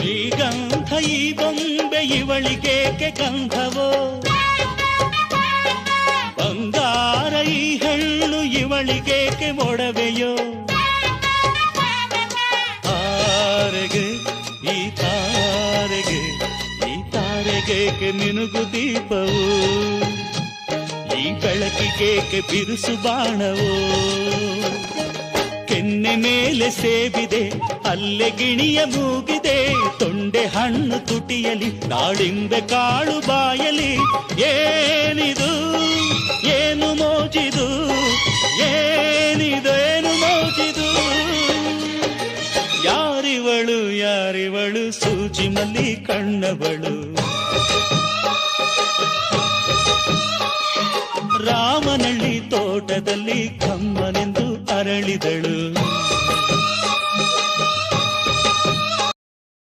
ಶ್ರೀಗಂಧ ಈ ಬೊಂಬೆ ಇವಳಿಗೇಕೆ ಗಂಧವೋ, ಬಂಗಾರ ಈ ಹೆಣ್ಣು ಇವಳಿಗೇಕೆ ಒಡವೆಯೋ. ತಾರೆಗೆ ಈ ತಾರೆಗೆ ಈ ತಾರೆಗೇಕೆ ಮಿನುಗು ದೀಪವು, ಈ ಬೆಳಕಿಗೇಕೆ ಬಿರುಸು ಬಾಣವೋ. ಕೆನ್ನೆ ಮೇಲೆ ಸೇಬಿದೆ ಅಲ್ಲೆ ಗಿಣಿಯ ಮೂಗಿದೆ, ತೊಂಡೆ ಹಣ್ಣು ತುಟಿಯಲಿ ದಾಳಿಂಬೆ ಕಾಳು ಬಾಯಲಿ. ಏನಿದು ಏನು ಮೋಜಿದು, ಏನಿದೇನು ಮೋಜಿದು. ಯಾರಿವಳು ಯಾರಿವಳು ಸೂಜಿ ಮಲ್ಲಿ ಕಣ್ಣವಳು. ರಾಮನಳ್ಳಿ ತೋಟದಲ್ಲಿ ಕಮ್ಮನೆಂದು ಅರಳಿದಳು.